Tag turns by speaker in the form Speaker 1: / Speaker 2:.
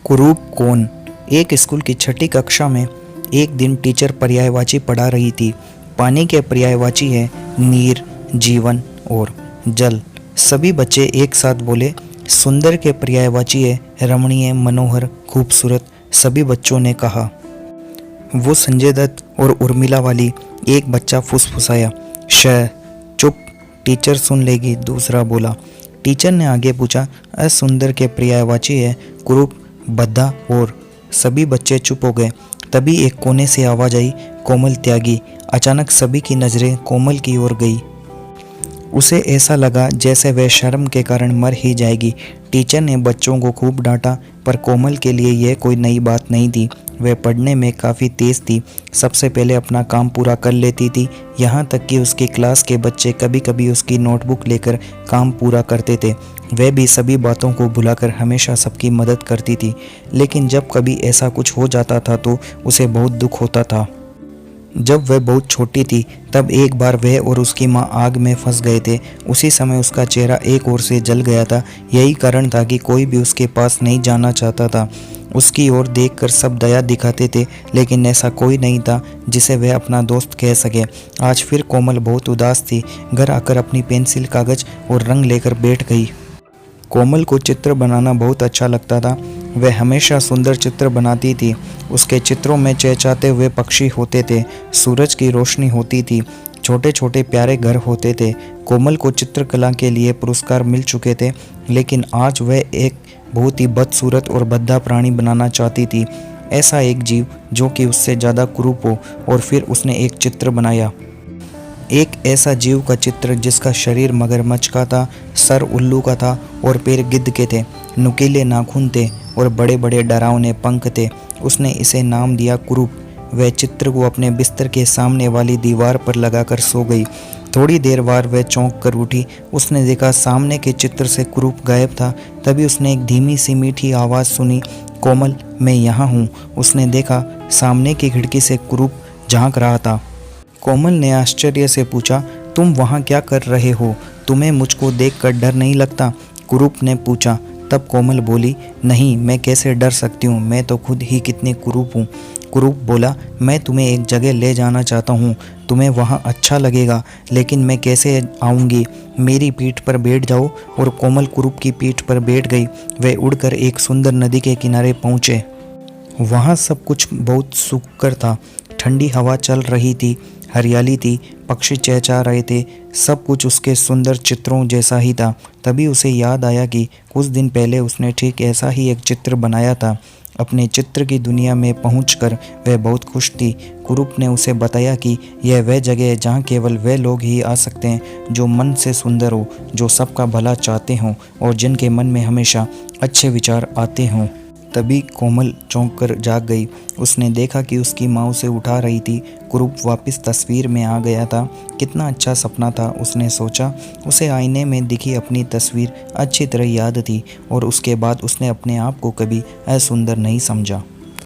Speaker 1: कुरूप कौन। एक स्कूल की छठी कक्षा में एक दिन टीचर पर्यायवाची पढ़ा रही थी। पानी के पर्यायवाची है नीर, जीवन और जल। सभी बच्चे एक साथ बोले। सुंदर के पर्यायवाची है रमणीय, मनोहर, खूबसूरत। सभी बच्चों ने कहा। वो संजय दत्त और उर्मिला वाली। एक बच्चा फुसफुसाया। चुप, टीचर सुन लेगी, दूसरा बोला। टीचर ने आगे पूछा, असुंदर के पर्यायवाची है कुरूप, बद्धा और। सभी बच्चे चुप हो गए। तभी एक कोने से आवाज आई, कोमल त्यागी। अचानक सभी की नजरें कोमल की ओर गई। उसे ऐसा लगा जैसे वह शर्म के कारण मर ही जाएगी। टीचर ने बच्चों को खूब डांटा, पर कोमल के लिए यह कोई नई बात नहीं थी। वह पढ़ने में काफ़ी तेज़ थी। सबसे पहले अपना काम पूरा कर लेती थी। यहाँ तक कि उसकी क्लास के बच्चे कभी कभी उसकी नोटबुक लेकर काम पूरा करते थे। वह भी सभी बातों को भुलाकर हमेशा सबकी मदद करती थी। लेकिन जब कभी ऐसा कुछ हो जाता था तो उसे बहुत दुख होता था। जब वह बहुत छोटी थी तब एक बार वह और उसकी माँ आग में फंस गए थे। उसी समय उसका चेहरा एक ओर से जल गया था। यही कारण था कि कोई भी उसके पास नहीं जाना चाहता था। उसकी ओर देखकर सब दया दिखाते थे, लेकिन ऐसा कोई नहीं था जिसे वह अपना दोस्त कह सके। आज फिर कोमल बहुत उदास थी। घर आकर अपनी पेंसिल, कागज और रंग लेकर बैठ गई। कोमल को चित्र बनाना बहुत अच्छा लगता था। वह हमेशा सुंदर चित्र बनाती थी। उसके चित्रों में चहचहाते हुए पक्षी होते थे, सूरज की रोशनी होती थी, छोटे छोटे प्यारे घर होते थे। कोमल को चित्रकला के लिए पुरस्कार मिल चुके थे, लेकिन आज वह एक बहुत ही बदसूरत और भद्दा प्राणी बनाना चाहती थी। ऐसा एक जीव जो कि उससे ज़्यादा कुरूप हो। और फिर उसने एक चित्र बनाया। एक ऐसा जीव का चित्र जिसका शरीर मगरमच्छ का था, सर उल्लू का था और पैर गिद्ध के थे। नुकीले नाखून थे और बड़े बड़े डरावने पंख थे। उसने इसे नाम दिया कुरूप। वह चित्र को अपने बिस्तर के सामने वाली दीवार पर लगाकर सो गई। थोड़ी देर बाद वह चौंक कर उठी। उसने देखा सामने के चित्र से कुरूप गायब था। तभी उसने एक धीमी सी मीठी आवाज़ सुनी, कोमल, मैं यहाँ हूँ। उसने देखा सामने की खिड़की से कुरूप झांक रहा था। कोमल ने आश्चर्य से पूछा, तुम वहाँ क्या कर रहे हो? तुम्हें मुझको देखकर डर नहीं लगता? कुरूप ने पूछा। तब कोमल बोली, नहीं, मैं कैसे डर सकती हूँ, मैं तो खुद ही कितनी कुरूप हूँ। कुरूप बोला, मैं तुम्हें एक जगह ले जाना चाहता हूँ, तुम्हें वहाँ अच्छा लगेगा, लेकिन मैं कैसे आऊँगी? मेरी पीठ पर बैठ जाओ। और कोमल कुरूप की पीठ पर बैठ गई। वे उड़कर एक सुंदर नदी के किनारे पहुँचे। वहाँ सब कुछ बहुत सुखकर था। ठंडी हवा चल रही थी, हरियाली थी, पक्षी चहचहा रहे थे। सब कुछ उसके सुंदर चित्रों जैसा ही था। तभी उसे याद आया कि कुछ दिन पहले उसने ठीक ऐसा ही एक चित्र बनाया था। अपने चित्र की दुनिया में पहुंचकर वह बहुत खुश थी। कुरूप ने उसे बताया कि यह वह जगह है जहां केवल वे लोग ही आ सकते हैं जो मन से सुंदर हो, जो सबका भला चाहते हों और जिनके मन में हमेशा अच्छे विचार आते हों। तभी कोमल चौंक कर जाग गई। उसने देखा कि उसकी माँ उसे उठा रही थी। कुरूप वापस तस्वीर में आ गया था। कितना अच्छा सपना था, उसने सोचा। उसे आईने में दिखी अपनी तस्वीर अच्छी तरह याद थी और उसके बाद उसने अपने आप को कभी असुंदर नहीं समझा।